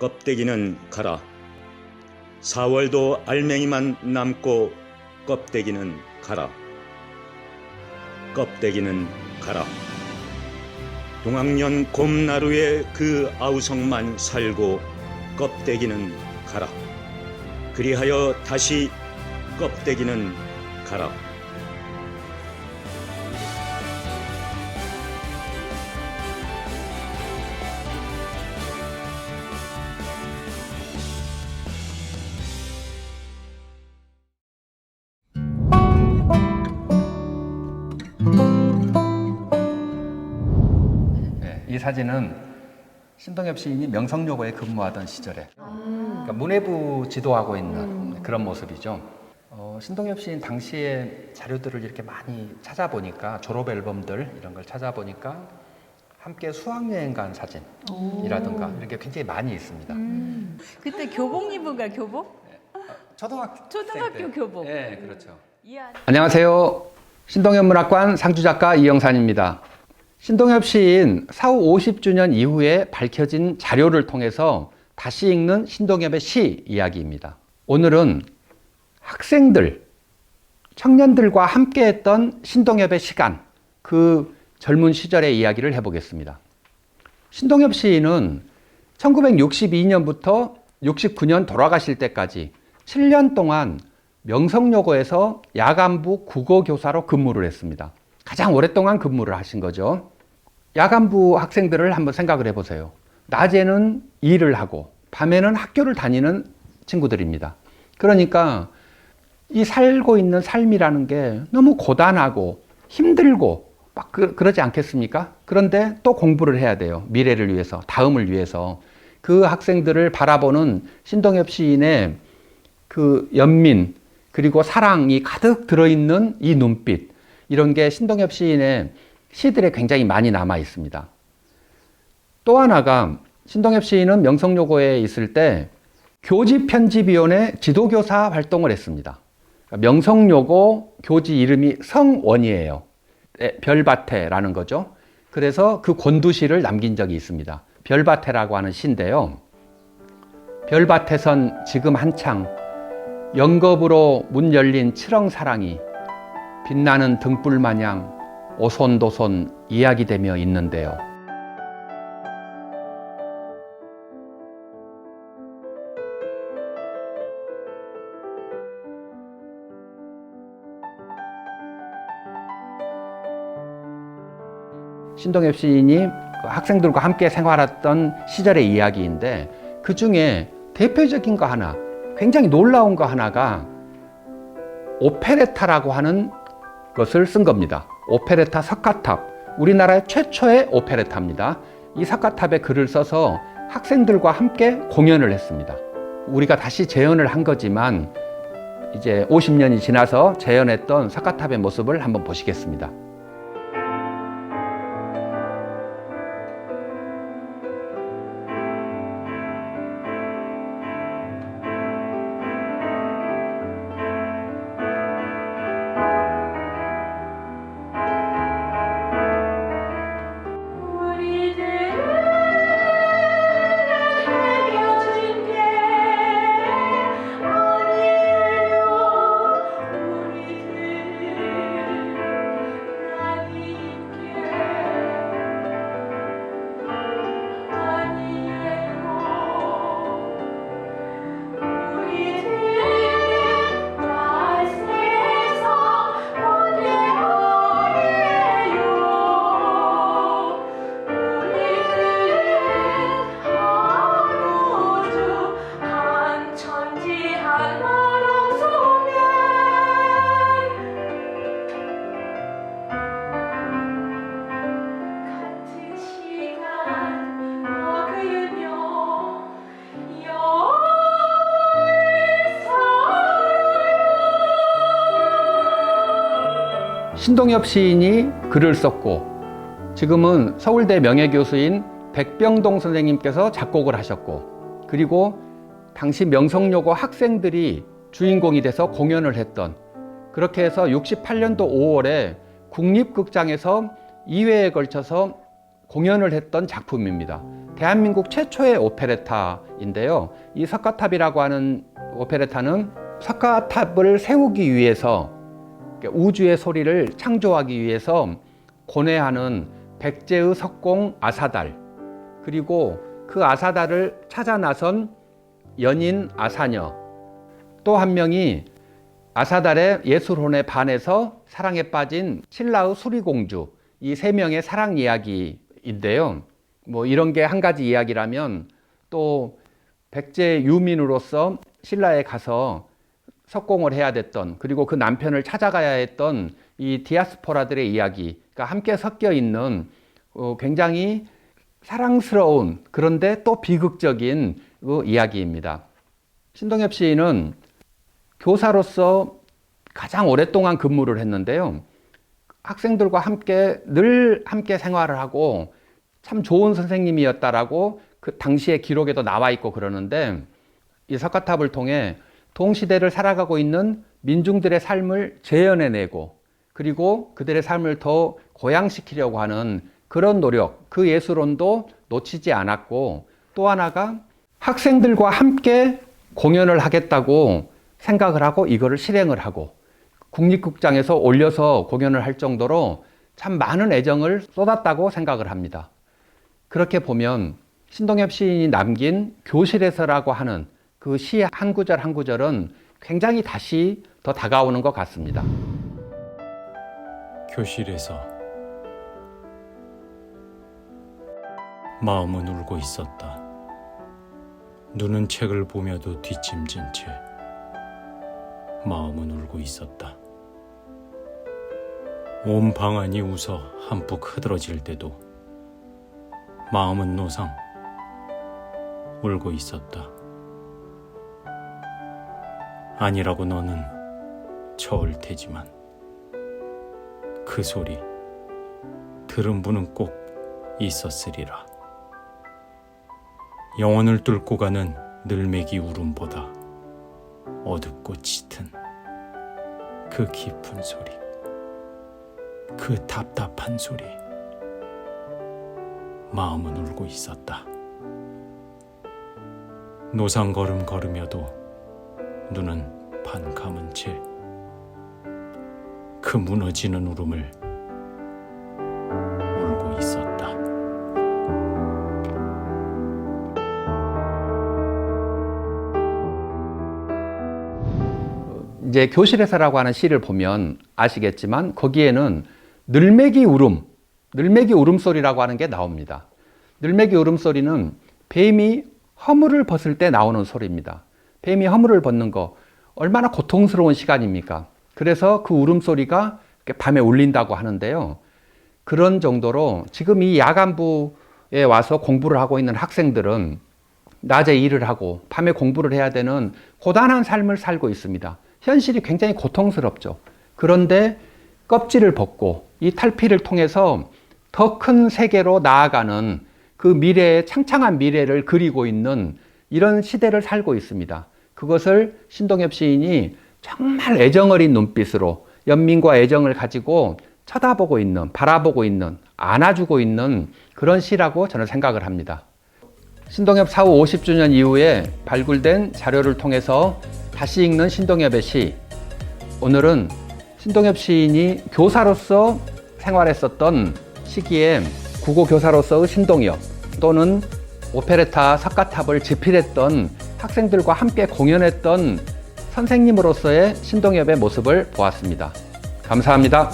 껍데기는 가라. 4월도 알맹이만 남고 껍데기는 가라. 껍데기는 가라. 동학년 곰나루에 그 아우성만 살고 껍데기는 가라. 그리하여 다시 껍데기는 가라. 이 사진은 신동엽 시인이 명성여고에 근무하던 시절에 그러니까 문해부 지도하고 있는 그런 모습이죠. 신동엽 시인 당시의 자료들을 이렇게 많이 찾아보니까 졸업 앨범들 이런 걸 찾아보니까 함께 수학여행 간 사진이라든가 이렇게 굉장히 많이 있습니다. 그때 교복 입은가 교복? 초등학교 교복. 네, 그렇죠. 이해하는... 안녕하세요. 신동엽 문학관 상주작가 이영산입니다. 신동엽 시인 사후 50주년 이후에 밝혀진 자료를 통해서 다시 읽는 신동엽의 시 이야기입니다. 오늘은 학생들, 청년들과 함께했던 신동엽의 시간, 그 젊은 시절의 이야기를 해보겠습니다. 신동엽 시인은 1962년부터 69년 돌아가실 때까지 7년 동안 명성여고에서 야간부 국어교사로 근무를 했습니다. 가장 오랫동안 근무를 하신 거죠. 야간부 학생들을 한번 생각을 해보세요. 낮에는 일을 하고 밤에는 학교를 다니는 친구들입니다. 그러니까 이 살고 있는 삶이라는 게 너무 고단하고 힘들고 막 그러지 않겠습니까? 그런데 또 공부를 해야 돼요. 미래를 위해서, 다음을 위해서. 그 학생들을 바라보는 신동엽 시인의 그 연민 그리고 사랑이 가득 들어있는 이 눈빛, 이런 게 신동엽 시인의 시들에 굉장히 많이 남아 있습니다. 또 하나가 신동엽 시인은 명성여고에 있을 때 교지편집위원회 지도교사 활동을 했습니다. 명성여고 교지 이름이 성원이에요. 별밭에라는 거죠. 그래서 그 권두시를 남긴 적이 있습니다. 별밭에라고 하는 시인데요. 별밭에선 지금 한창 영겁으로 문 열린 칠렁사랑이 빛나는 등불 마냥 오손도손 이야기되며 있는데요. 신동엽 시인이 학생들과 함께 생활했던 시절의 이야기인데 그 중에 대표적인 거 하나, 굉장히 놀라운 거 하나가 오페레타라고 하는 것을 쓴 겁니다. 오페레타 석가탑, 우리나라의 최초의 오페레타입니다. 이 석가탑에 글을 써서 학생들과 함께 공연을 했습니다. 우리가 다시 재현을 한 거지만 이제 50년이 지나서 재현했던 석가탑의 모습을 한번 보시겠습니다. 신동엽 시인이 글을 썼고 지금은 서울대 명예교수인 백병동 선생님께서 작곡을 하셨고, 그리고 당시 명성여고 학생들이 주인공이 돼서 공연을 했던, 그렇게 해서 68년도 5월에 국립극장에서 2회에 걸쳐서 공연을 했던 작품입니다. 대한민국 최초의 오페레타인데요. 이 석가탑이라고 하는 오페레타는 석가탑을 세우기 위해서 우주의 소리를 창조하기 위해서 고뇌하는 백제의 석공 아사달, 그리고 그 아사달을 찾아 나선 연인 아사녀, 또 한 명이 아사달의 예술혼에 반해서 사랑에 빠진 신라의 수리공주, 이 세 명의 사랑 이야기인데요. 뭐 이런 게 한 가지 이야기라면, 또 백제 유민으로서 신라에 가서 석공을 해야 됐던, 그리고 그 남편을 찾아가야 했던 이 디아스포라들의 이야기가 함께 섞여 있는 굉장히 사랑스러운, 그런데 또 비극적인 이야기입니다. 신동엽 시인은 교사로서 가장 오랫동안 근무를 했는데요. 학생들과 늘 함께 생활을 하고 참 좋은 선생님이었다라고 그 당시의 기록에도 나와 있고 그러는데, 이 석가탑을 통해 동시대를 살아가고 있는 민중들의 삶을 재현해내고, 그리고 그들의 삶을 더 고양시키려고 하는 그런 노력, 그 예술혼도 놓치지 않았고, 또 하나가 학생들과 함께 공연을 하겠다고 생각을 하고 이거를 실행을 하고 국립극장에서 올려서 공연을 할 정도로 참 많은 애정을 쏟았다고 생각을 합니다. 그렇게 보면 신동엽 시인이 남긴 교실에서라고 하는 그 시 한 구절 한 구절은 굉장히 다시 더 다가오는 것 같습니다. 교실에서 마음은 울고 있었다. 눈은 책을 보며도 뒷짐진 채 마음은 울고 있었다. 온 방안이 웃어 한푹 흐드러질 때도 마음은 노상 울고 있었다. 아니라고 너는 쳐올 테지만 그 소리 들은 분은 꼭 있었으리라. 영혼을 뚫고 가는 늘매기 울음보다 어둡고 짙은 그 깊은 소리, 그 답답한 소리, 마음은 울고 있었다. 노상걸음 걸으며도 눈은 반감은 채 그 무너지는 울음을 울고 있었다. 이제 교실에서라고 하는 시를 보면 아시겠지만 거기에는 늘매기 울음소리라고 하는 게 나옵니다. 늘매기 울음소리는 뱀이 허물을 벗을 때 나오는 소리입니다. 뱀이 허물을 벗는 거 얼마나 고통스러운 시간입니까? 그래서 그 울음소리가 밤에 울린다고 하는데요. 그런 정도로 지금 이 야간부에 와서 공부를 하고 있는 학생들은 낮에 일을 하고 밤에 공부를 해야 되는 고단한 삶을 살고 있습니다. 현실이 굉장히 고통스럽죠. 그런데 껍질을 벗고 이 탈피를 통해서 더 큰 세계로 나아가는 그 미래의 창창한 미래를 그리고 있는 이런 시대를 살고 있습니다. 그것을 신동엽 시인이 정말 애정 어린 눈빛으로 연민과 애정을 가지고 쳐다보고 있는, 바라보고 있는, 안아주고 있는 그런 시라고 저는 생각을 합니다. 신동엽 사후 50주년 이후에 발굴된 자료를 통해서 다시 읽는 신동엽의 시. 오늘은 신동엽 시인이 교사로서 생활했었던 시기에 국어 교사로서의 신동엽, 또는 오페레타 석가탑을 집필했던 학생들과 함께 공연했던 선생님으로서의 신동엽의 모습을 보았습니다. 감사합니다.